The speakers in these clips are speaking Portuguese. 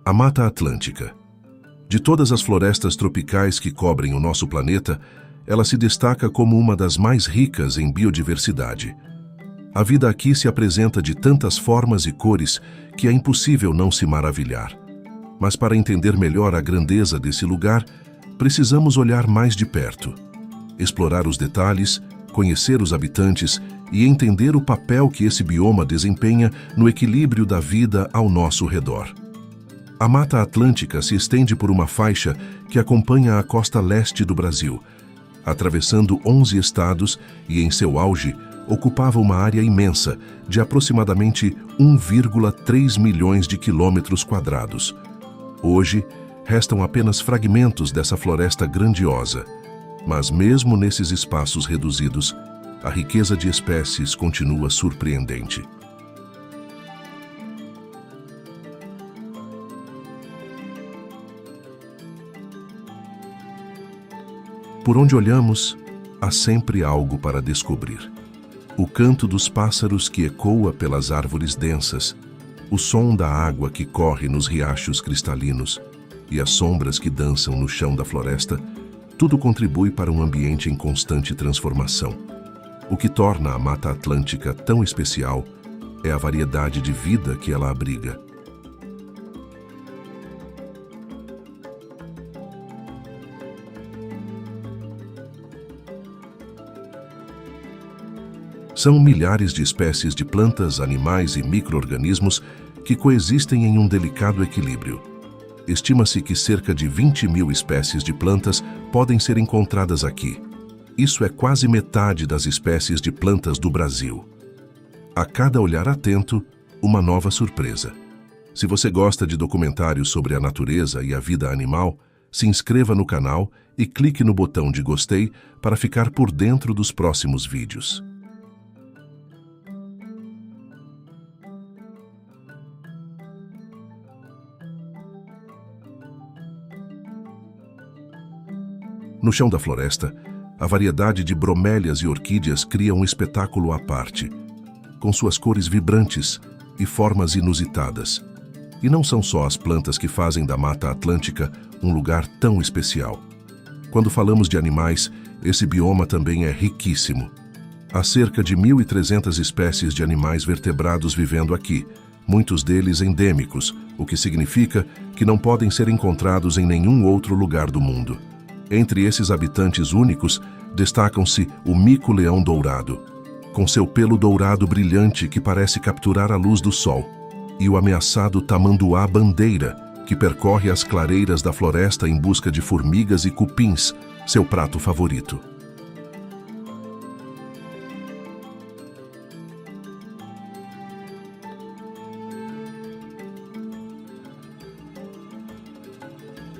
A Mata Atlântica. De todas as florestas tropicais que cobrem o nosso planeta, ela se destaca como uma das mais ricas em biodiversidade. A vida aqui se apresenta de tantas formas e cores que é impossível não se maravilhar. Mas para entender melhor a grandeza desse lugar, precisamos olhar mais de perto, explorar os detalhes, conhecer os habitantes e entender o papel que esse bioma desempenha no equilíbrio da vida ao nosso redor. A Mata Atlântica se estende por uma faixa que acompanha a costa leste do Brasil, atravessando 11 estados e, em seu auge, ocupava uma área imensa de aproximadamente 1,3 milhões de quilômetros quadrados. Hoje, restam apenas fragmentos dessa floresta grandiosa, mas mesmo nesses espaços reduzidos, a riqueza de espécies continua surpreendente. Por onde olhamos, há sempre algo para descobrir. O canto dos pássaros que ecoa pelas árvores densas, o som da água que corre nos riachos cristalinos e as sombras que dançam no chão da floresta, tudo contribui para um ambiente em constante transformação. O que torna a Mata Atlântica tão especial é a variedade de vida que ela abriga. São milhares de espécies de plantas, animais e micro-organismos que coexistem em um delicado equilíbrio. Estima-se que cerca de 20.000 espécies de plantas podem ser encontradas aqui. Isso é quase metade das espécies de plantas do Brasil. A cada olhar atento, uma nova surpresa. Se você gosta de documentários sobre a natureza e a vida animal, se inscreva no canal e clique no botão de gostei para ficar por dentro dos próximos vídeos. No chão da floresta, a variedade de bromélias e orquídeas cria um espetáculo à parte, com suas cores vibrantes e formas inusitadas. E não são só as plantas que fazem da Mata Atlântica um lugar tão especial. Quando falamos de animais, esse bioma também é riquíssimo. Há cerca de 1.300 espécies de animais vertebrados vivendo aqui, muitos deles endêmicos, o que significa que não podem ser encontrados em nenhum outro lugar do mundo. Entre esses habitantes únicos, destacam-se o mico-leão dourado, com seu pelo dourado brilhante que parece capturar a luz do sol, e o ameaçado tamanduá-bandeira, que percorre as clareiras da floresta em busca de formigas e cupins, seu prato favorito.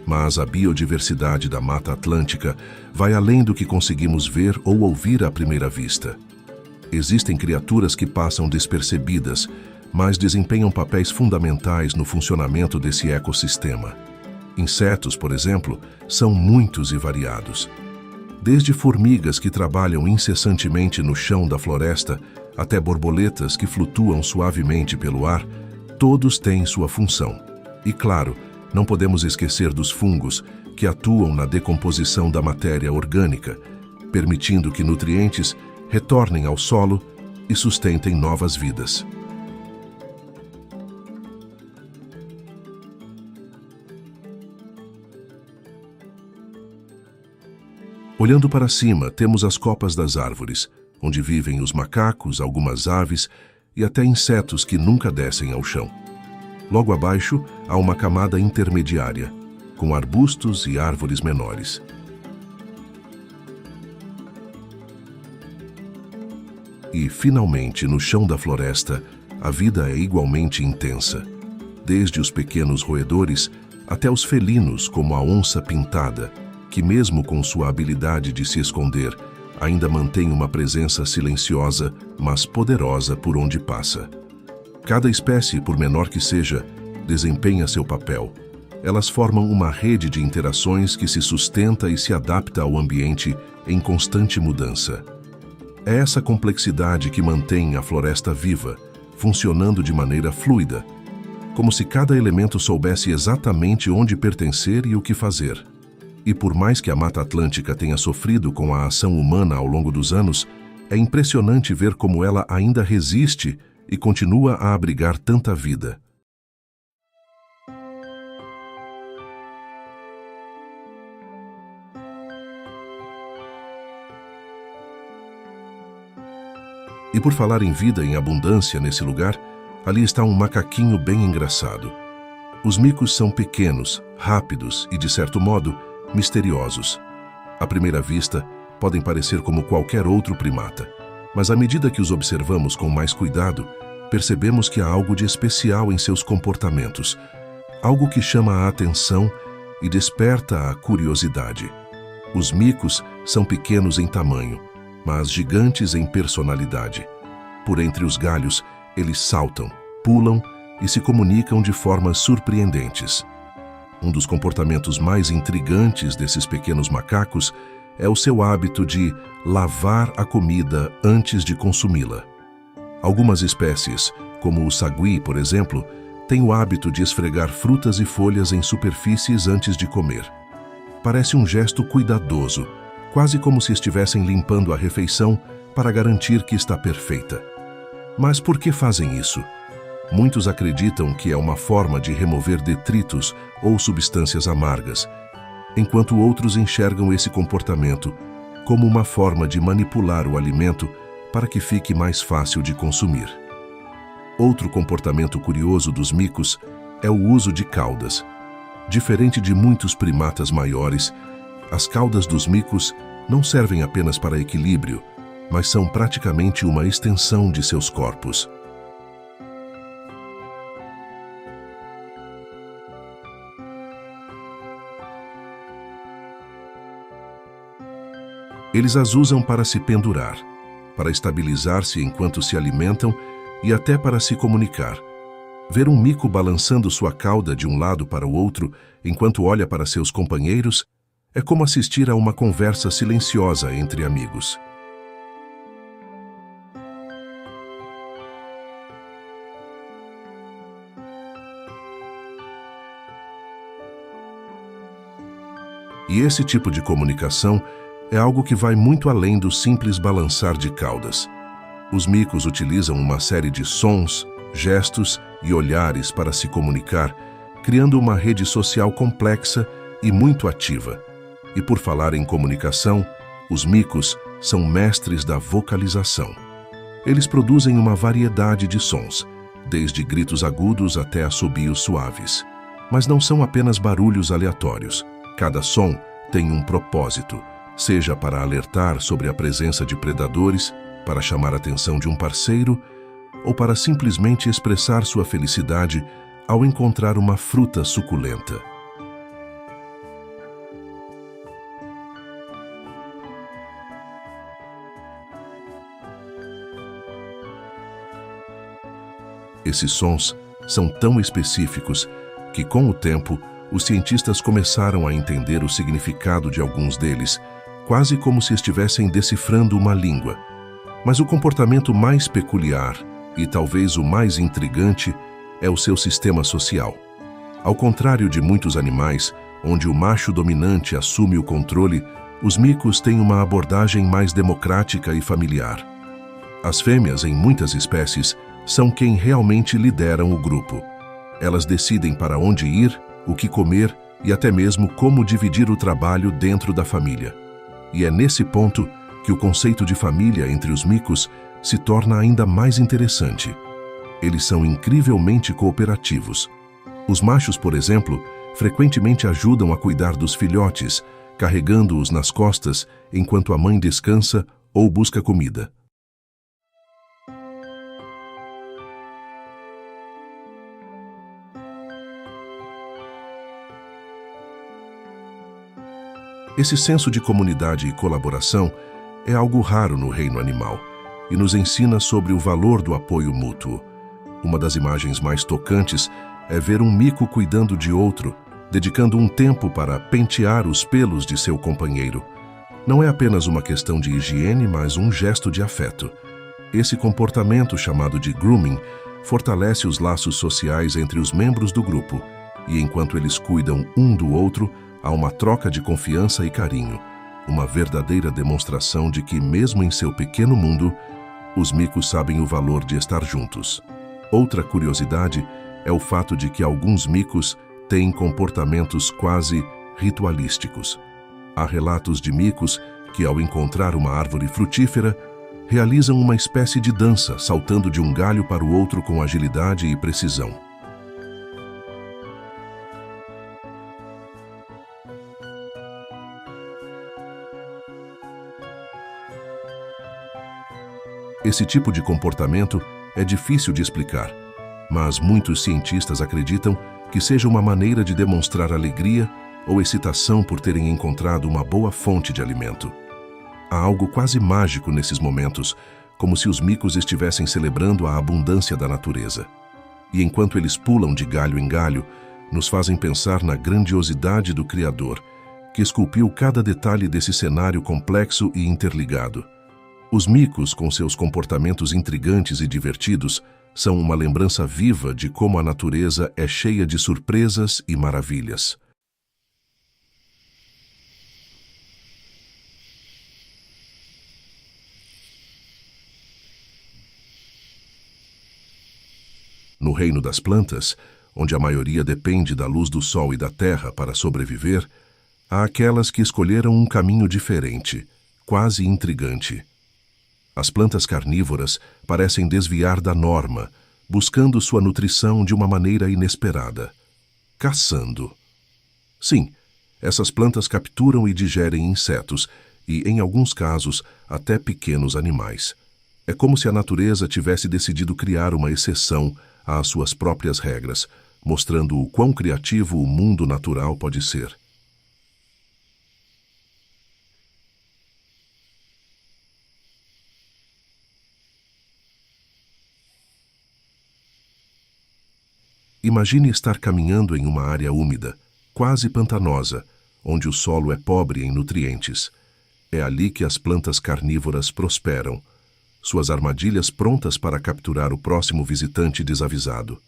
Mas a biodiversidade da Mata Atlântica vai além do que conseguimos ver ou ouvir à primeira vista. Existem criaturas que passam despercebidas, mas desempenham papéis fundamentais no funcionamento desse ecossistema. Insetos, por exemplo, são muitos e variados. Desde formigas que trabalham incessantemente no chão da floresta, até borboletas que flutuam suavemente pelo ar, todos têm sua função. E claro, não podemos esquecer dos fungos, que atuam na decomposição da matéria orgânica, permitindo que nutrientes retornem ao solo e sustentem novas vidas. Olhando para cima, temos as copas das árvores, onde vivem os macacos, algumas aves e até insetos que nunca descem ao chão. Logo abaixo, há uma camada intermediária, com arbustos e árvores menores. E, finalmente, no chão da floresta, a vida é igualmente intensa, desde os pequenos roedores até os felinos como a onça pintada, que mesmo com sua habilidade de se esconder, ainda mantém uma presença silenciosa, mas poderosa por onde passa. Cada espécie, por menor que seja, desempenha seu papel. Elas formam uma rede de interações que se sustenta e se adapta ao ambiente em constante mudança. É essa complexidade que mantém a floresta viva, funcionando de maneira fluida, como se cada elemento soubesse exatamente onde pertencer e o que fazer. E por mais que a Mata Atlântica tenha sofrido com a ação humana ao longo dos anos, é impressionante ver como ela ainda resiste e continua a abrigar tanta vida. E por falar em vida em abundância nesse lugar, ali está um macaquinho bem engraçado. Os micos são pequenos, rápidos e, de certo modo, misteriosos. À primeira vista, podem parecer como qualquer outro primata, mas à medida que os observamos com mais cuidado, percebemos que há algo de especial em seus comportamentos, algo que chama a atenção e desperta a curiosidade. Os micos são pequenos em tamanho, mas gigantes em personalidade. Por entre os galhos, eles saltam, pulam e se comunicam de formas surpreendentes. Um dos comportamentos mais intrigantes desses pequenos macacos é o seu hábito de lavar a comida antes de consumi-la. Algumas espécies, como o sagui, por exemplo, têm o hábito de esfregar frutas e folhas em superfícies antes de comer. Parece um gesto cuidadoso, quase como se estivessem limpando a refeição para garantir que está perfeita. Mas por que fazem isso? Muitos acreditam que é uma forma de remover detritos ou substâncias amargas, enquanto outros enxergam esse comportamento como uma forma de manipular o alimento para que fique mais fácil de consumir. Outro comportamento curioso dos micos é o uso de caudas. Diferente de muitos primatas maiores, as caudas dos micos não servem apenas para equilíbrio, mas são praticamente uma extensão de seus corpos. Eles as usam para se pendurar, para estabilizar-se enquanto se alimentam e até para se comunicar. Ver um mico balançando sua cauda de um lado para o outro enquanto olha para seus companheiros é como assistir a uma conversa silenciosa entre amigos. E esse tipo de comunicação é algo que vai muito além do simples balançar de caudas. Os micos utilizam uma série de sons, gestos e olhares para se comunicar, criando uma rede social complexa e muito ativa. E por falar em comunicação, os micos são mestres da vocalização. Eles produzem uma variedade de sons, desde gritos agudos até assobios suaves. Mas não são apenas barulhos aleatórios. Cada som tem um propósito, seja para alertar sobre a presença de predadores, para chamar a atenção de um parceiro, ou para simplesmente expressar sua felicidade ao encontrar uma fruta suculenta. Esses sons são tão específicos que, com o tempo, os cientistas começaram a entender o significado de alguns deles, quase como se estivessem decifrando uma língua. Mas o comportamento mais peculiar, e talvez o mais intrigante, é o seu sistema social. Ao contrário de muitos animais, onde o macho dominante assume o controle, os micos têm uma abordagem mais democrática e familiar. As fêmeas, em muitas espécies, são quem realmente lideram o grupo. Elas decidem para onde ir, o que comer e até mesmo como dividir o trabalho dentro da família. E é nesse ponto que o conceito de família entre os micos se torna ainda mais interessante. Eles são incrivelmente cooperativos. Os machos, por exemplo, frequentemente ajudam a cuidar dos filhotes, carregando-os nas costas enquanto a mãe descansa ou busca comida. Esse senso de comunidade e colaboração é algo raro no reino animal e nos ensina sobre o valor do apoio mútuo. Uma das imagens mais tocantes é ver um mico cuidando de outro, dedicando um tempo para pentear os pelos de seu companheiro. Não é apenas uma questão de higiene, mas um gesto de afeto. Esse comportamento, chamado de grooming, fortalece os laços sociais entre os membros do grupo, e enquanto eles cuidam um do outro, há uma troca de confiança e carinho, uma verdadeira demonstração de que, mesmo em seu pequeno mundo, os micos sabem o valor de estar juntos. Outra curiosidade é o fato de que alguns micos têm comportamentos quase ritualísticos. Há relatos de micos que, ao encontrar uma árvore frutífera, realizam uma espécie de dança, saltando de um galho para o outro com agilidade e precisão. Esse tipo de comportamento é difícil de explicar, mas muitos cientistas acreditam que seja uma maneira de demonstrar alegria ou excitação por terem encontrado uma boa fonte de alimento. Há algo quase mágico nesses momentos, como se os micos estivessem celebrando a abundância da natureza. E enquanto eles pulam de galho em galho, nos fazem pensar na grandiosidade do Criador, que esculpiu cada detalhe desse cenário complexo e interligado. Os micos, com seus comportamentos intrigantes e divertidos, são uma lembrança viva de como a natureza é cheia de surpresas e maravilhas. No reino das plantas, onde a maioria depende da luz do sol e da terra para sobreviver, há aquelas que escolheram um caminho diferente, quase intrigante. As plantas carnívoras parecem desviar da norma, buscando sua nutrição de uma maneira inesperada. Caçando. Sim, essas plantas capturam e digerem insetos e, em alguns casos, até pequenos animais. É como se a natureza tivesse decidido criar uma exceção às suas próprias regras, mostrando o quão criativo o mundo natural pode ser. Imagine estar caminhando em uma área úmida, quase pantanosa, onde o solo é pobre em nutrientes. É ali que as plantas carnívoras prosperam, suas armadilhas prontas para capturar o próximo visitante desavisado.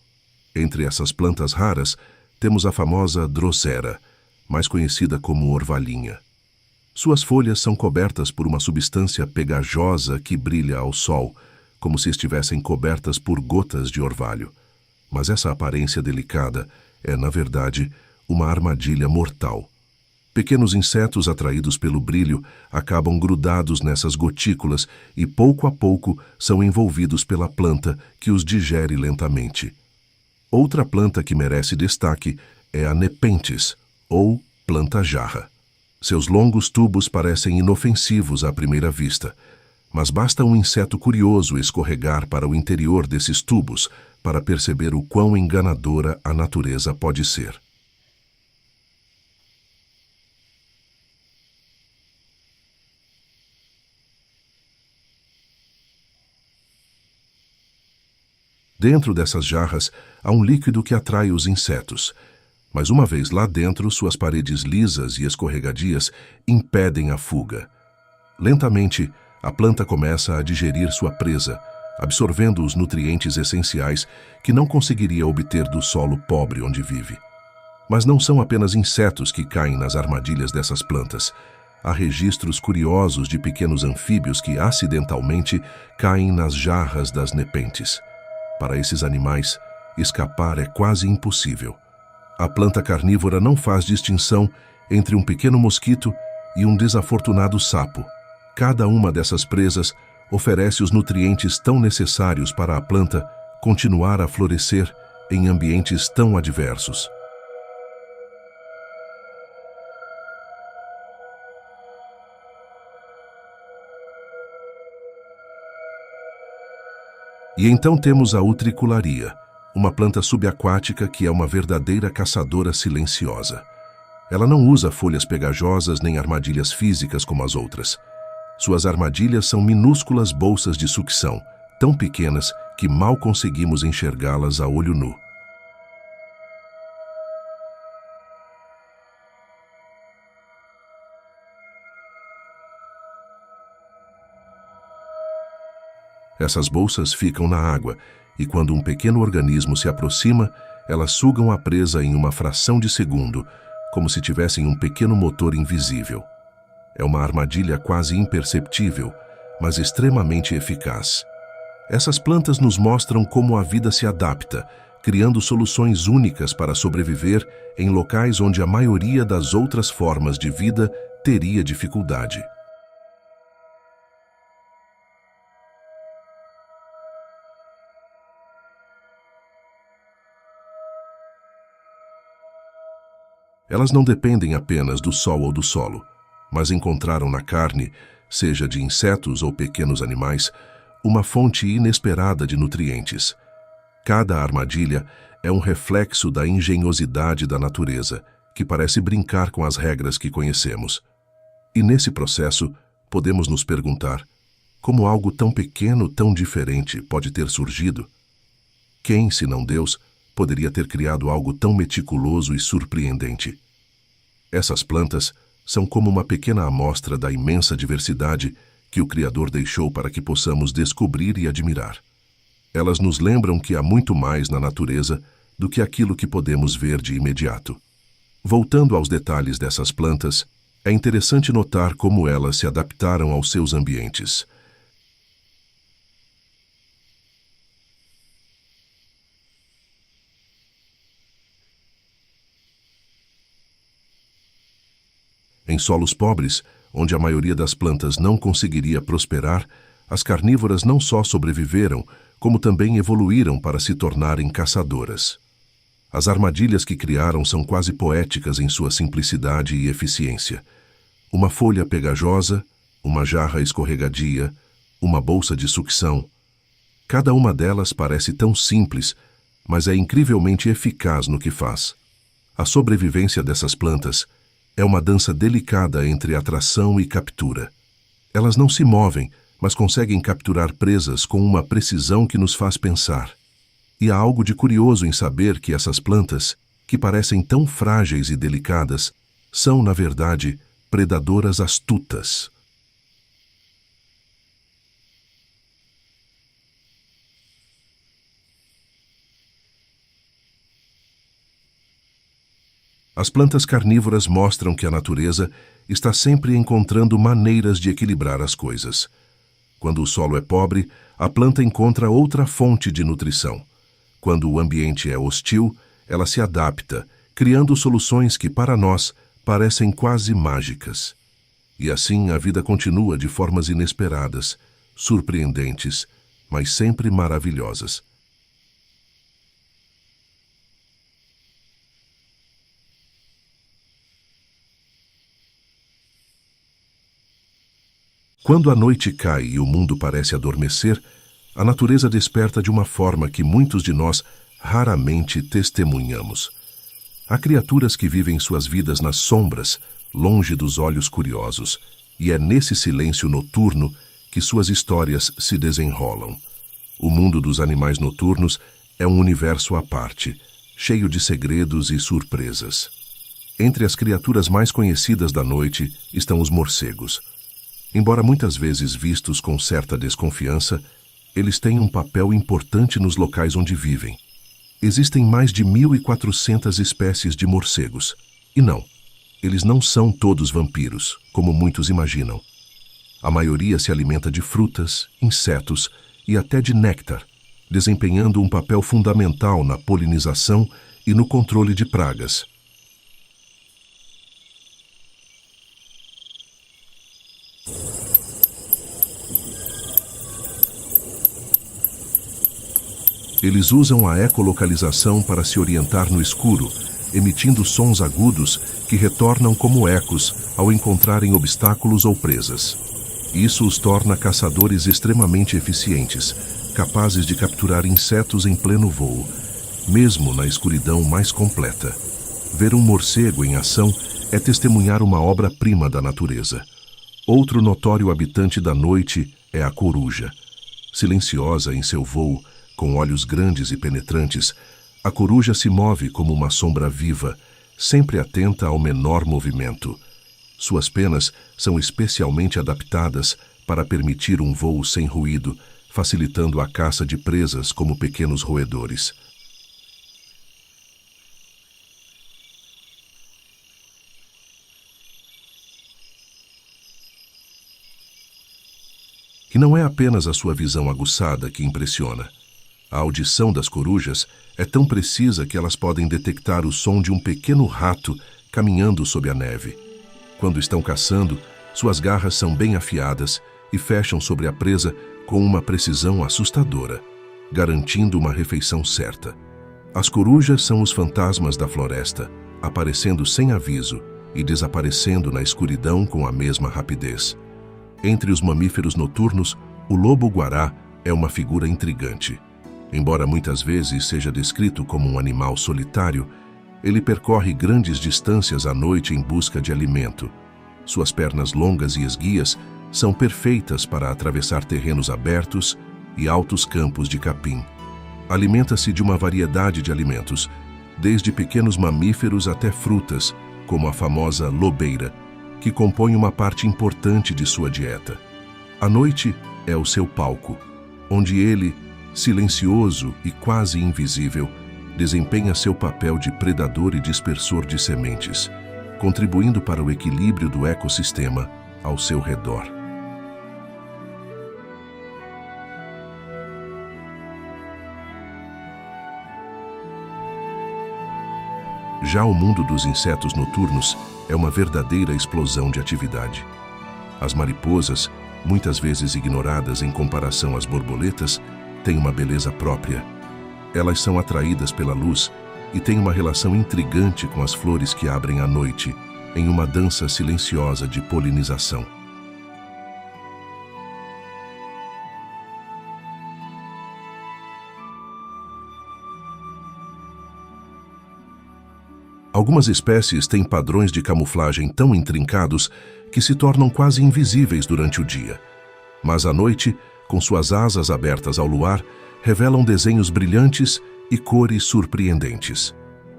Entre essas plantas raras, temos a famosa Drosera, mais conhecida como orvalhinha. Suas folhas são cobertas por uma substância pegajosa que brilha ao sol, como se estivessem cobertas por gotas de orvalho. Mas essa aparência delicada é, na verdade, uma armadilha mortal. Pequenos insetos atraídos pelo brilho acabam grudados nessas gotículas e, pouco a pouco, são envolvidos pela planta que os digere lentamente. Outra planta que merece destaque é a Nepenthes, ou planta-jarra. Seus longos tubos parecem inofensivos à primeira vista, mas basta um inseto curioso escorregar para o interior desses tubos para perceber o quão enganadora a natureza pode ser. Dentro dessas jarras há um líquido que atrai os insetos, mas uma vez lá dentro, suas paredes lisas e escorregadias impedem a fuga. Lentamente, a planta começa a digerir sua presa, absorvendo os nutrientes essenciais que não conseguiria obter do solo pobre onde vive. Mas não são apenas insetos que caem nas armadilhas dessas plantas. Há registros curiosos de pequenos anfíbios que acidentalmente caem nas jarras das Nepenthes. Para esses animais, escapar é quase impossível. A planta carnívora não faz distinção entre um pequeno mosquito e um desafortunado sapo. Cada uma dessas presas oferece os nutrientes tão necessários para a planta continuar a florescer em ambientes tão adversos. E então temos a utricularia, uma planta subaquática que é uma verdadeira caçadora silenciosa. Ela não usa folhas pegajosas nem armadilhas físicas como as outras. Suas armadilhas são minúsculas bolsas de sucção, tão pequenas que mal conseguimos enxergá-las a olho nu. Essas bolsas ficam na água e quando um pequeno organismo se aproxima, elas sugam a presa em uma fração de segundo, como se tivessem um pequeno motor invisível. É uma armadilha quase imperceptível, mas extremamente eficaz. Essas plantas nos mostram como a vida se adapta, criando soluções únicas para sobreviver em locais onde a maioria das outras formas de vida teria dificuldade. Elas não dependem apenas do sol ou do solo, mas encontraram na carne, seja de insetos ou pequenos animais, uma fonte inesperada de nutrientes. Cada armadilha é um reflexo da engenhosidade da natureza, que parece brincar com as regras que conhecemos. E nesse processo, podemos nos perguntar, como algo tão pequeno, tão diferente pode ter surgido? Quem, se não Deus, poderia ter criado algo tão meticuloso e surpreendente? Essas plantas são como uma pequena amostra da imensa diversidade que o Criador deixou para que possamos descobrir e admirar. Elas nos lembram que há muito mais na natureza do que aquilo que podemos ver de imediato. Voltando aos detalhes dessas plantas, é interessante notar como elas se adaptaram aos seus ambientes. Em solos pobres, onde a maioria das plantas não conseguiria prosperar, as carnívoras não só sobreviveram, como também evoluíram para se tornarem caçadoras. As armadilhas que criaram são quase poéticas em sua simplicidade e eficiência. Uma folha pegajosa, uma jarra escorregadia, uma bolsa de sucção. Cada uma delas parece tão simples, mas é incrivelmente eficaz no que faz. A sobrevivência dessas plantas é uma dança delicada entre atração e captura. Elas não se movem, mas conseguem capturar presas com uma precisão que nos faz pensar. E há algo de curioso em saber que essas plantas, que parecem tão frágeis e delicadas, são, na verdade, predadoras astutas. As plantas carnívoras mostram que a natureza está sempre encontrando maneiras de equilibrar as coisas. Quando o solo é pobre, a planta encontra outra fonte de nutrição. Quando o ambiente é hostil, ela se adapta, criando soluções que, para nós, parecem quase mágicas. E assim a vida continua de formas inesperadas, surpreendentes, mas sempre maravilhosas. Quando a noite cai e o mundo parece adormecer, a natureza desperta de uma forma que muitos de nós raramente testemunhamos. Há criaturas que vivem suas vidas nas sombras, longe dos olhos curiosos, e é nesse silêncio noturno que suas histórias se desenrolam. O mundo dos animais noturnos é um universo à parte, cheio de segredos e surpresas. Entre as criaturas mais conhecidas da noite estão os morcegos. Embora muitas vezes vistos com certa desconfiança, eles têm um papel importante nos locais onde vivem. Existem mais de 1.400 espécies de morcegos. E não, eles não são todos vampiros, como muitos imaginam. A maioria se alimenta de frutas, insetos e até de néctar, desempenhando um papel fundamental na polinização e no controle de pragas. Eles usam a ecolocalização para se orientar no escuro, emitindo sons agudos que retornam como ecos ao encontrarem obstáculos ou presas. Isso os torna caçadores extremamente eficientes, capazes de capturar insetos em pleno voo, mesmo na escuridão mais completa. Ver um morcego em ação é testemunhar uma obra-prima da natureza. Outro notório habitante da noite é a coruja. Silenciosa em seu voo, com olhos grandes e penetrantes, a coruja se move como uma sombra viva, sempre atenta ao menor movimento. Suas penas são especialmente adaptadas para permitir um voo sem ruído, facilitando a caça de presas como pequenos roedores. E não é apenas a sua visão aguçada que impressiona. A audição das corujas é tão precisa que elas podem detectar o som de um pequeno rato caminhando sob a neve. Quando estão caçando, suas garras são bem afiadas e fecham sobre a presa com uma precisão assustadora, garantindo uma refeição certa. As corujas são os fantasmas da floresta, aparecendo sem aviso e desaparecendo na escuridão com a mesma rapidez. Entre os mamíferos noturnos, o lobo-guará é uma figura intrigante. Embora muitas vezes seja descrito como um animal solitário, ele percorre grandes distâncias à noite em busca de alimento. Suas pernas longas e esguias são perfeitas para atravessar terrenos abertos e altos campos de capim. Alimenta-se de uma variedade de alimentos, desde pequenos mamíferos até frutas, como a famosa lobeira, que compõe uma parte importante de sua dieta. A noite é o seu palco, onde ele, silencioso e quase invisível, desempenha seu papel de predador e dispersor de sementes, contribuindo para o equilíbrio do ecossistema ao seu redor. Já o mundo dos insetos noturnos é uma verdadeira explosão de atividade. As mariposas, muitas vezes ignoradas em comparação às borboletas, têm uma beleza própria. Elas são atraídas pela luz e têm uma relação intrigante com as flores que abrem à noite, em uma dança silenciosa de polinização. Algumas espécies têm padrões de camuflagem tão intrincados que se tornam quase invisíveis durante o dia. Mas à noite, com suas asas abertas ao luar, revelam desenhos brilhantes e cores surpreendentes.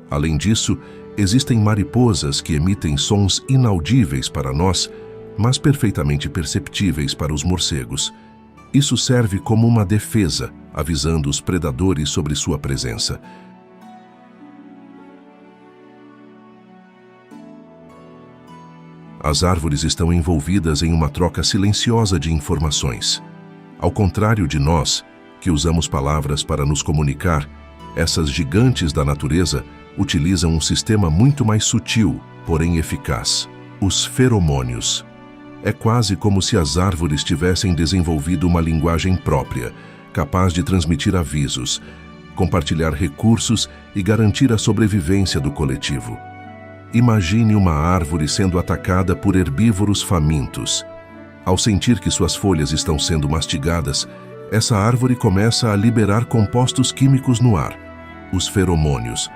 Além disso, existem mariposas que emitem sons inaudíveis para nós, mas perfeitamente perceptíveis para os morcegos. Isso serve como uma defesa, avisando os predadores sobre sua presença. As árvores estão envolvidas em uma troca silenciosa de informações. Ao contrário de nós, que usamos palavras para nos comunicar, essas gigantes da natureza utilizam um sistema muito mais sutil, porém eficaz: os feromônios. É quase como se as árvores tivessem desenvolvido uma linguagem própria, capaz de transmitir avisos, compartilhar recursos e garantir a sobrevivência do coletivo. Imagine uma árvore sendo atacada por herbívoros famintos. Ao sentir que suas folhas estão sendo mastigadas, essa árvore começa a liberar compostos químicos no ar, os feromônios.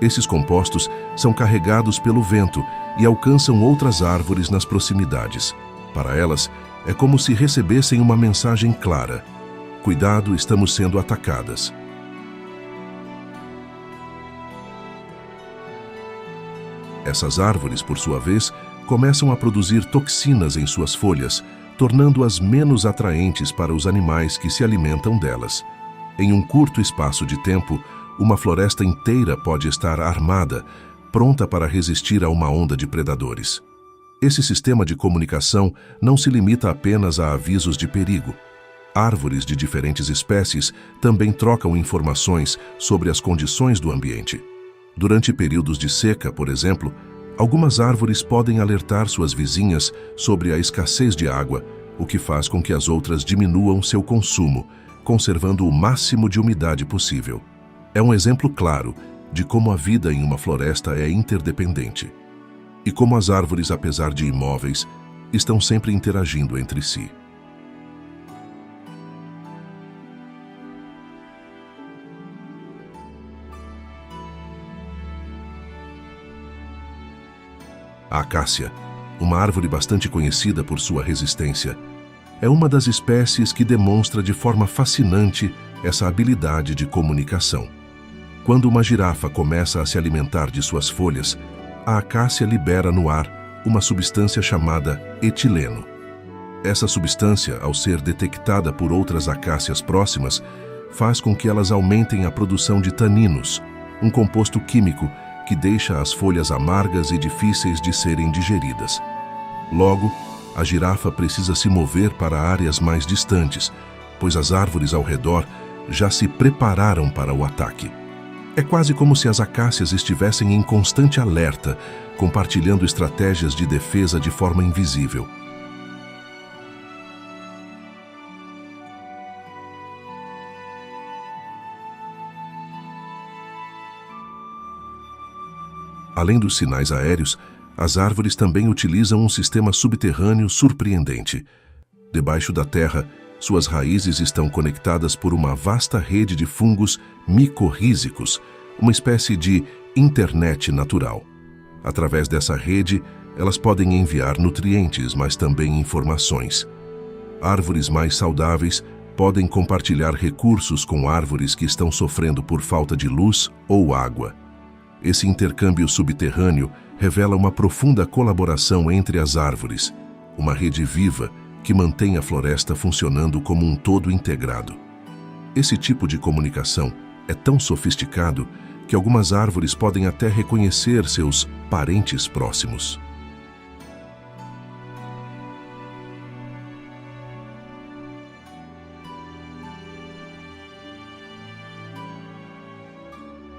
Esses compostos são carregados pelo vento e alcançam outras árvores nas proximidades. Para elas, é como se recebessem uma mensagem clara: cuidado, estamos sendo atacadas. Essas árvores, por sua vez, começam a produzir toxinas em suas folhas, tornando-as menos atraentes para os animais que se alimentam delas. Em um curto espaço de tempo, uma floresta inteira pode estar armada, pronta para resistir a uma onda de predadores. Esse sistema de comunicação não se limita apenas a avisos de perigo. Árvores de diferentes espécies também trocam informações sobre as condições do ambiente. Durante períodos de seca, por exemplo, algumas árvores podem alertar suas vizinhas sobre a escassez de água, o que faz com que as outras diminuam seu consumo, conservando o máximo de umidade possível. É um exemplo claro de como a vida em uma floresta é interdependente e como as árvores, apesar de imóveis, estão sempre interagindo entre si. A acácia, uma árvore bastante conhecida por sua resistência, é uma das espécies que demonstra de forma fascinante essa habilidade de comunicação. Quando uma girafa começa a se alimentar de suas folhas, a acácia libera no ar uma substância chamada etileno. Essa substância, ao ser detectada por outras acácias próximas, faz com que elas aumentem a produção de taninos, um composto químico que deixa as folhas amargas e difíceis de serem digeridas. Logo, a girafa precisa se mover para áreas mais distantes, pois as árvores ao redor já se prepararam para o ataque. É quase como se as acácias estivessem em constante alerta, compartilhando estratégias de defesa de forma invisível. Além dos sinais aéreos, as árvores também utilizam um sistema subterrâneo surpreendente. Debaixo da terra, suas raízes estão conectadas por uma vasta rede de fungos micorrízicos, uma espécie de internet natural. Através dessa rede, elas podem enviar nutrientes, mas também informações. Árvores mais saudáveis podem compartilhar recursos com árvores que estão sofrendo por falta de luz ou água. Esse intercâmbio subterrâneo revela uma profunda colaboração entre as árvores, uma rede viva que mantém a floresta funcionando como um todo integrado. Esse tipo de comunicação é tão sofisticado que algumas árvores podem até reconhecer seus parentes próximos.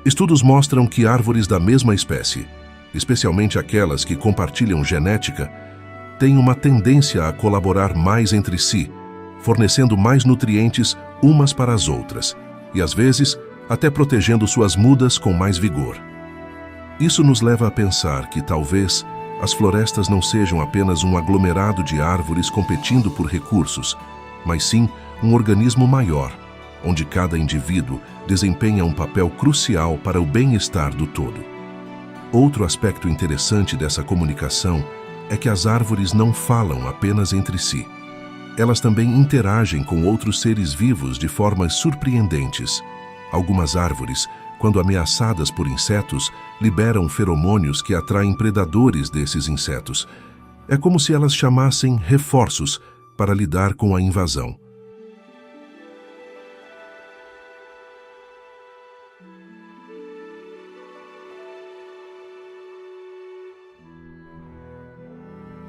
Estudos mostram que árvores da mesma espécie, especialmente aquelas que compartilham genética, têm uma tendência a colaborar mais entre si, fornecendo mais nutrientes umas para as outras, e às vezes até protegendo suas mudas com mais vigor. Isso nos leva a pensar que talvez as florestas não sejam apenas um aglomerado de árvores competindo por recursos, mas sim um organismo maior, onde cada indivíduo desempenha um papel crucial para o bem-estar do todo. Outro aspecto interessante dessa comunicação é que as árvores não falam apenas entre si. Elas também interagem com outros seres vivos de formas surpreendentes. Algumas árvores, quando ameaçadas por insetos, liberam feromônios que atraem predadores desses insetos. É como se elas chamassem reforços para lidar com a invasão.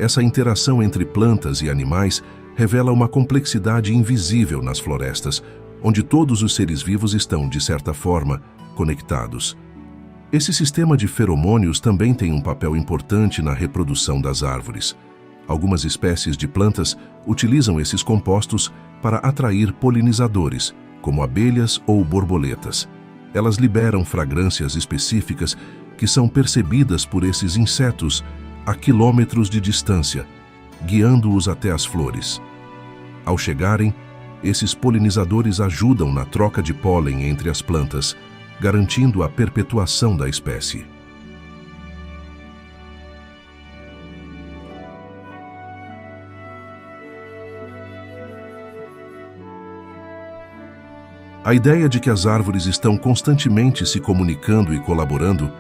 Essa interação entre plantas e animais revela uma complexidade invisível nas florestas, onde todos os seres vivos estão, de certa forma, conectados. Esse sistema de feromônios também tem um papel importante na reprodução das árvores. Algumas espécies de plantas utilizam esses compostos para atrair polinizadores, como abelhas ou borboletas. Elas liberam fragrâncias específicas que são percebidas por esses insetos a quilômetros de distância, guiando-os até as flores. Ao chegarem, esses polinizadores ajudam na troca de pólen entre as plantas, garantindo a perpetuação da espécie. A ideia de que as árvores estão constantemente se comunicando e colaborando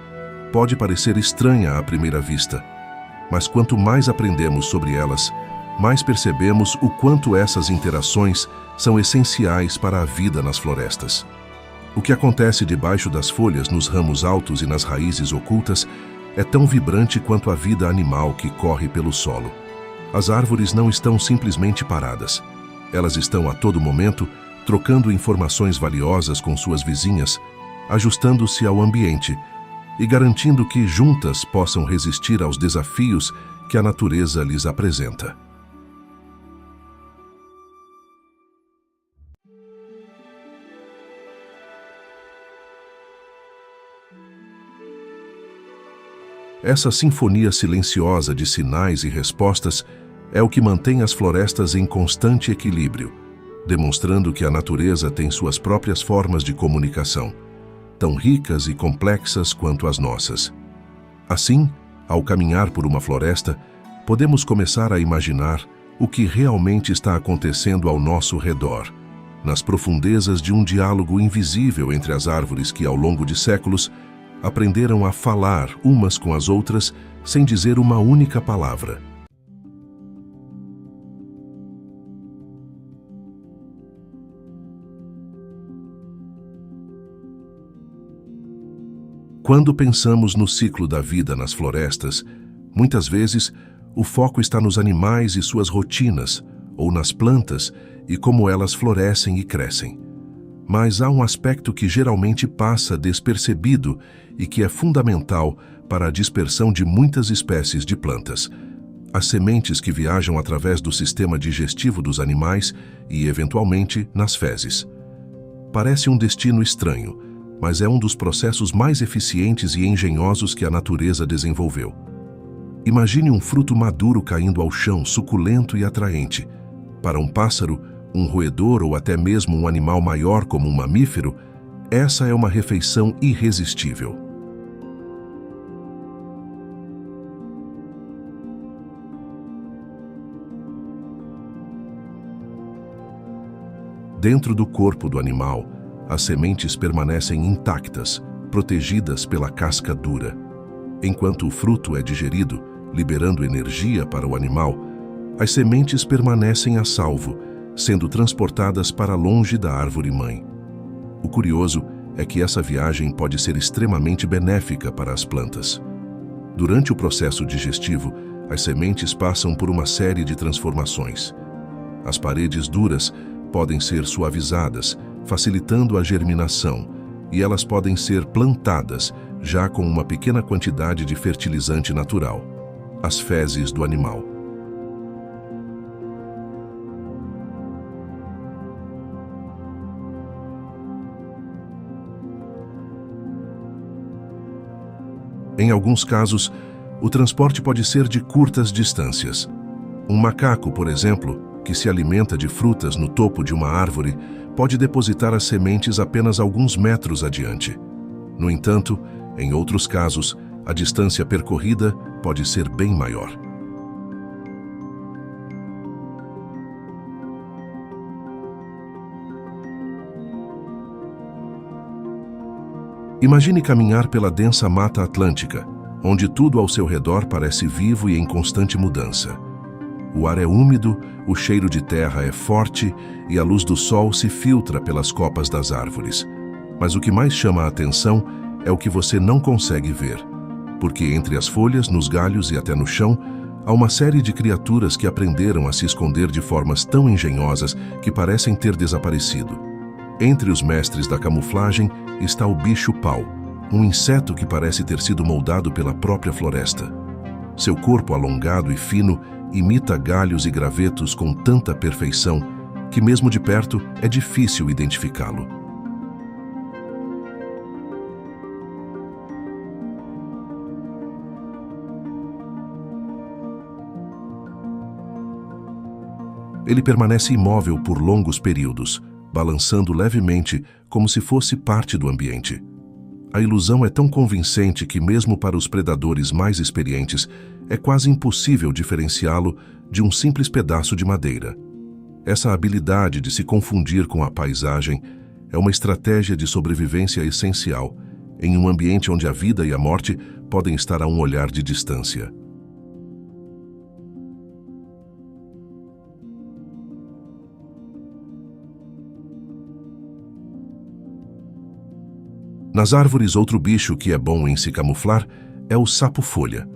pode parecer estranha à primeira vista, mas quanto mais aprendemos sobre elas, mais percebemos o quanto essas interações são essenciais para a vida nas florestas. O que acontece debaixo das folhas, nos ramos altos e nas raízes ocultas é tão vibrante quanto a vida animal que corre pelo solo. As árvores não estão simplesmente paradas. Elas estão a todo momento trocando informações valiosas com suas vizinhas, ajustando-se ao ambiente e garantindo que juntas possam resistir aos desafios que a natureza lhes apresenta. Essa sinfonia silenciosa de sinais e respostas é o que mantém as florestas em constante equilíbrio, demonstrando que a natureza tem suas próprias formas de comunicação, tão ricas e complexas quanto as nossas. Assim, ao caminhar por uma floresta, podemos começar a imaginar o que realmente está acontecendo ao nosso redor, nas profundezas de um diálogo invisível entre as árvores que, ao longo de séculos, aprenderam a falar umas com as outras sem dizer uma única palavra. Quando pensamos no ciclo da vida nas florestas, muitas vezes o foco está nos animais e suas rotinas, ou nas plantas e como elas florescem e crescem. Mas há um aspecto que geralmente passa despercebido e que é fundamental para a dispersão de muitas espécies de plantas: as sementes que viajam através do sistema digestivo dos animais e, eventualmente, nas fezes. Parece um destino estranho, mas é um dos processos mais eficientes e engenhosos que a natureza desenvolveu. Imagine um fruto maduro caindo ao chão, suculento e atraente. Para um pássaro, um roedor ou até mesmo um animal maior como um mamífero, essa é uma refeição irresistível. Dentro do corpo do animal, as sementes permanecem intactas, protegidas pela casca dura. Enquanto o fruto é digerido, liberando energia para o animal, as sementes permanecem a salvo, sendo transportadas para longe da árvore-mãe. O curioso é que essa viagem pode ser extremamente benéfica para as plantas. Durante o processo digestivo, as sementes passam por uma série de transformações. As paredes duras podem ser suavizadas, facilitando a germinação, e elas podem ser plantadas, já com uma pequena quantidade de fertilizante natural, as fezes do animal. Em alguns casos, o transporte pode ser de curtas distâncias. Um macaco, por exemplo, que se alimenta de frutas no topo de uma árvore, pode depositar as sementes apenas alguns metros adiante. No entanto, em outros casos, a distância percorrida pode ser bem maior. Imagine caminhar pela densa Mata Atlântica, onde tudo ao seu redor parece vivo e em constante mudança. O ar é úmido, o cheiro de terra é forte e a luz do sol se filtra pelas copas das árvores. Mas o que mais chama a atenção é o que você não consegue ver, porque entre as folhas, nos galhos e até no chão, há uma série de criaturas que aprenderam a se esconder de formas tão engenhosas que parecem ter desaparecido. Entre os mestres da camuflagem está o bicho-pau, um inseto que parece ter sido moldado pela própria floresta. Seu corpo alongado e fino imita galhos e gravetos com tanta perfeição que, mesmo de perto, é difícil identificá-lo. Ele permanece imóvel por longos períodos, balançando levemente como se fosse parte do ambiente. A ilusão é tão convincente que, mesmo para os predadores mais experientes, é quase impossível diferenciá-lo de um simples pedaço de madeira. Essa habilidade de se confundir com a paisagem é uma estratégia de sobrevivência essencial em um ambiente onde a vida e a morte podem estar a um olhar de distância. Nas árvores, outro bicho que é bom em se camuflar é o sapo-folha.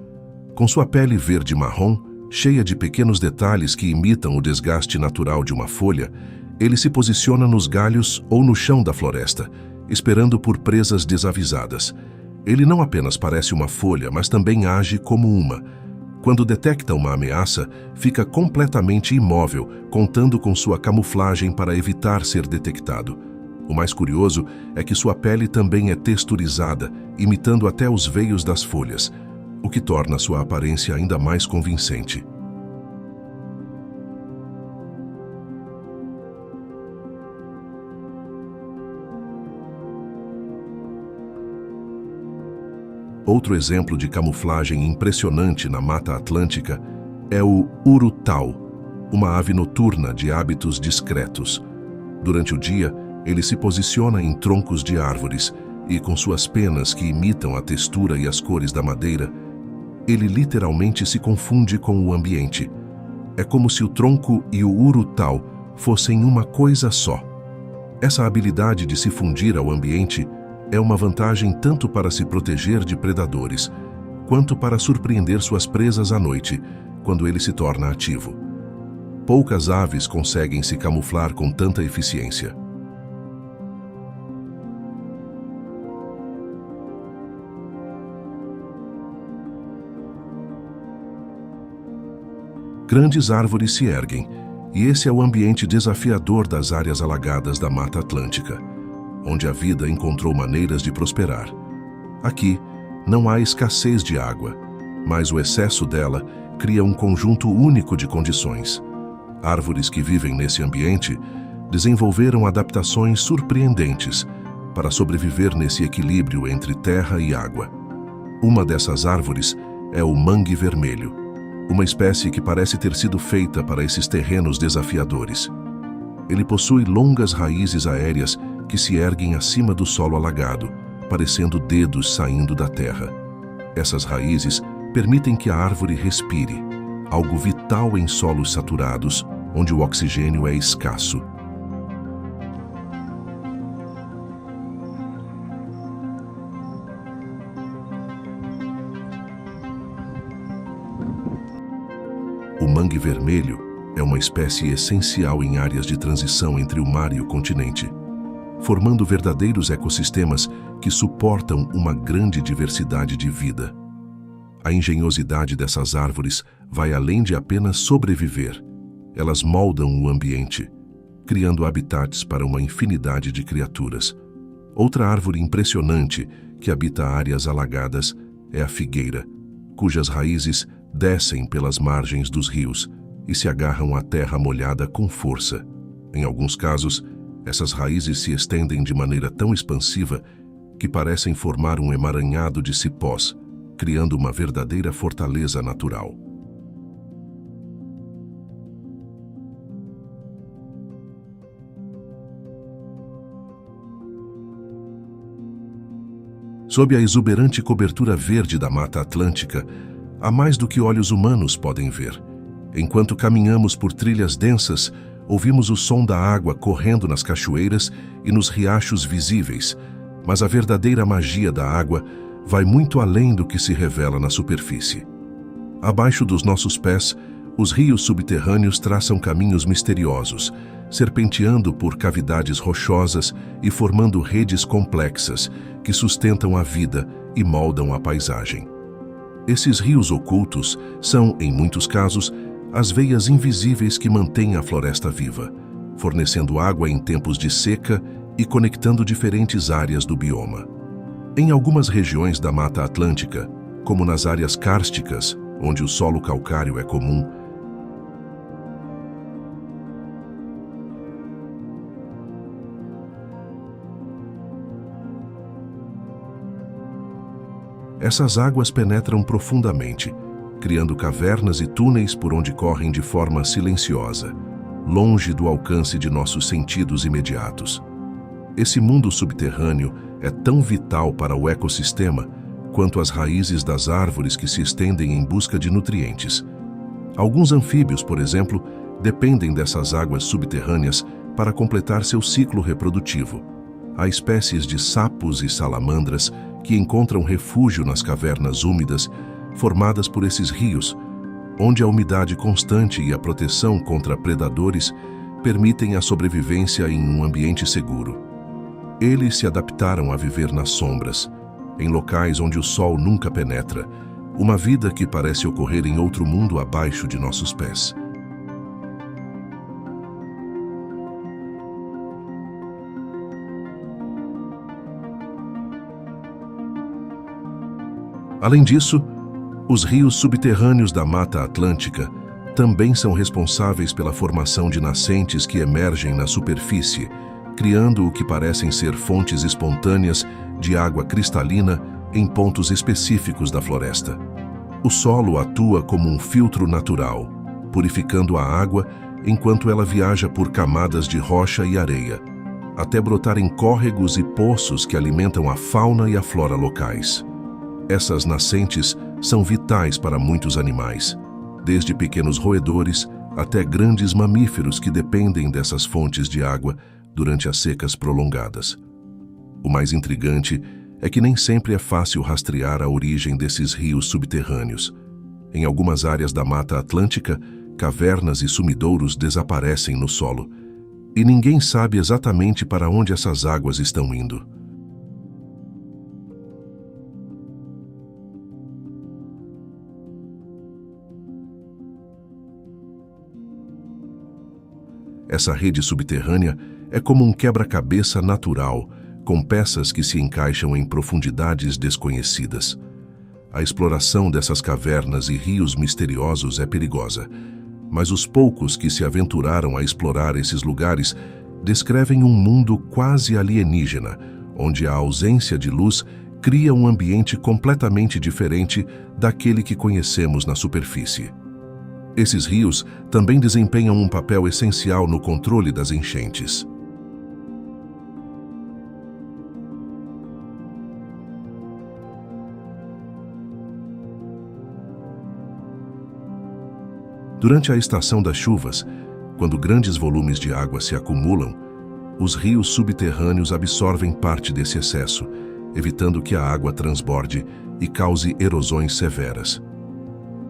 Com sua pele verde-marrom, cheia de pequenos detalhes que imitam o desgaste natural de uma folha, ele se posiciona nos galhos ou no chão da floresta, esperando por presas desavisadas. Ele não apenas parece uma folha, mas também age como uma. Quando detecta uma ameaça, fica completamente imóvel, contando com sua camuflagem para evitar ser detectado. O mais curioso é que sua pele também é texturizada, imitando até os veios das folhas, o que torna sua aparência ainda mais convincente. Outro exemplo de camuflagem impressionante na Mata Atlântica é o urutau, uma ave noturna de hábitos discretos. Durante o dia, ele se posiciona em troncos de árvores e, com suas penas que imitam a textura e as cores da madeira, ele literalmente se confunde com o ambiente. É como se o tronco e o urutau fossem uma coisa só. Essa habilidade de se fundir ao ambiente é uma vantagem tanto para se proteger de predadores, quanto para surpreender suas presas à noite, quando ele se torna ativo. Poucas aves conseguem se camuflar com tanta eficiência. Grandes árvores se erguem, e esse é o ambiente desafiador das áreas alagadas da Mata Atlântica, onde a vida encontrou maneiras de prosperar. Aqui, não há escassez de água, mas o excesso dela cria um conjunto único de condições. Árvores que vivem nesse ambiente desenvolveram adaptações surpreendentes para sobreviver nesse equilíbrio entre terra e água. Uma dessas árvores é o mangue vermelho, uma espécie que parece ter sido feita para esses terrenos desafiadores. Ele possui longas raízes aéreas que se erguem acima do solo alagado, parecendo dedos saindo da terra. Essas raízes permitem que a árvore respire, algo vital em solos saturados, onde o oxigênio é escasso. O mangue vermelho é uma espécie essencial em áreas de transição entre o mar e o continente, formando verdadeiros ecossistemas que suportam uma grande diversidade de vida. A engenhosidade dessas árvores vai além de apenas sobreviver. Elas moldam o ambiente, criando habitats para uma infinidade de criaturas. Outra árvore impressionante que habita áreas alagadas é a figueira, cujas raízes descem pelas margens dos rios e se agarram à terra molhada com força. Em alguns casos, essas raízes se estendem de maneira tão expansiva que parecem formar um emaranhado de cipós, criando uma verdadeira fortaleza natural. Sob a exuberante cobertura verde da Mata Atlântica, há mais do que olhos humanos podem ver. Enquanto caminhamos por trilhas densas, ouvimos o som da água correndo nas cachoeiras e nos riachos visíveis, mas a verdadeira magia da água vai muito além do que se revela na superfície. Abaixo dos nossos pés, os rios subterrâneos traçam caminhos misteriosos, serpenteando por cavidades rochosas e formando redes complexas que sustentam a vida e moldam a paisagem. Esses rios ocultos são, em muitos casos, as veias invisíveis que mantêm a floresta viva, fornecendo água em tempos de seca e conectando diferentes áreas do bioma. Em algumas regiões da Mata Atlântica, como nas áreas kársticas, onde o solo calcário é comum, essas águas penetram profundamente, criando cavernas e túneis por onde correm de forma silenciosa, longe do alcance de nossos sentidos imediatos. Esse mundo subterrâneo é tão vital para o ecossistema quanto as raízes das árvores que se estendem em busca de nutrientes. Alguns anfíbios, por exemplo, dependem dessas águas subterrâneas para completar seu ciclo reprodutivo. Há espécies de sapos e salamandras que encontram refúgio nas cavernas úmidas formadas por esses rios, onde a umidade constante e a proteção contra predadores permitem a sobrevivência em um ambiente seguro. Eles se adaptaram a viver nas sombras, em locais onde o sol nunca penetra, uma vida que parece ocorrer em outro mundo abaixo de nossos pés. Além disso, os rios subterrâneos da Mata Atlântica também são responsáveis pela formação de nascentes que emergem na superfície, criando o que parecem ser fontes espontâneas de água cristalina em pontos específicos da floresta. O solo atua como um filtro natural, purificando a água enquanto ela viaja por camadas de rocha e areia, até brotar em córregos e poços que alimentam a fauna e a flora locais. Essas nascentes são vitais para muitos animais, desde pequenos roedores até grandes mamíferos que dependem dessas fontes de água durante as secas prolongadas. O mais intrigante é que nem sempre é fácil rastrear a origem desses rios subterrâneos. Em algumas áreas da Mata Atlântica, cavernas e sumidouros desaparecem no solo, e ninguém sabe exatamente para onde essas águas estão indo. Essa rede subterrânea é como um quebra-cabeça natural, com peças que se encaixam em profundidades desconhecidas. A exploração dessas cavernas e rios misteriosos é perigosa, mas os poucos que se aventuraram a explorar esses lugares descrevem um mundo quase alienígena, onde a ausência de luz cria um ambiente completamente diferente daquele que conhecemos na superfície. Esses rios também desempenham um papel essencial no controle das enchentes. Durante a estação das chuvas, quando grandes volumes de água se acumulam, os rios subterrâneos absorvem parte desse excesso, evitando que a água transborde e cause erosões severas.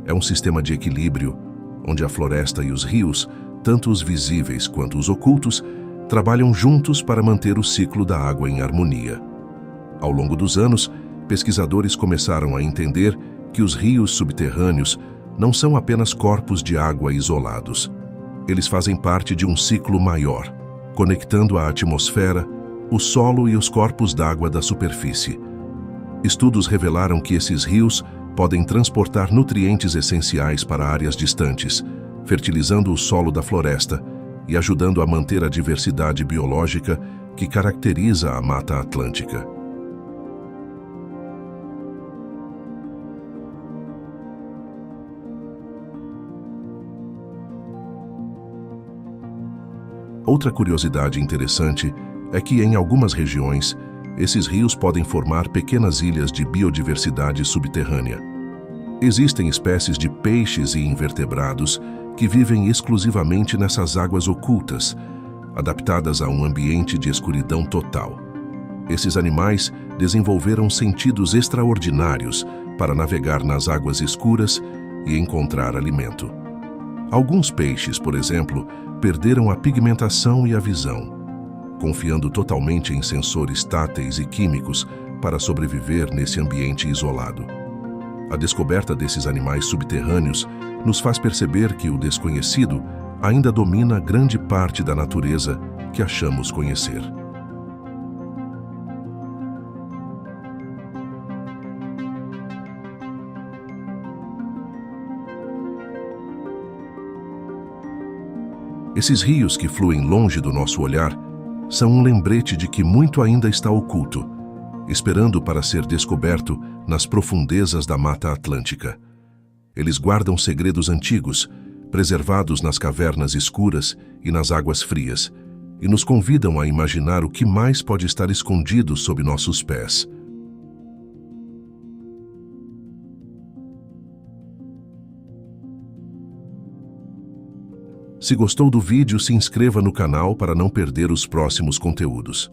É um sistema de equilíbrio, onde a floresta e os rios, tanto os visíveis quanto os ocultos, trabalham juntos para manter o ciclo da água em harmonia. Ao longo dos anos, pesquisadores começaram a entender que os rios subterrâneos não são apenas corpos de água isolados. Eles fazem parte de um ciclo maior, conectando a atmosfera, o solo e os corpos d'água da superfície. Estudos revelaram que esses rios podem transportar nutrientes essenciais para áreas distantes, fertilizando o solo da floresta e ajudando a manter a diversidade biológica que caracteriza a Mata Atlântica. Outra curiosidade interessante é que, em algumas regiões, esses rios podem formar pequenas ilhas de biodiversidade subterrânea. Existem espécies de peixes e invertebrados que vivem exclusivamente nessas águas ocultas, adaptadas a um ambiente de escuridão total. Esses animais desenvolveram sentidos extraordinários para navegar nas águas escuras e encontrar alimento. Alguns peixes, por exemplo, perderam a pigmentação e a visão, confiando totalmente em sensores táteis e químicos para sobreviver nesse ambiente isolado. A descoberta desses animais subterrâneos nos faz perceber que o desconhecido ainda domina grande parte da natureza que achamos conhecer. Esses rios que fluem longe do nosso olhar são um lembrete de que muito ainda está oculto, esperando para ser descoberto nas profundezas da Mata Atlântica. Eles guardam segredos antigos, preservados nas cavernas escuras e nas águas frias, e nos convidam a imaginar o que mais pode estar escondido sob nossos pés. Se gostou do vídeo, se inscreva no canal para não perder os próximos conteúdos.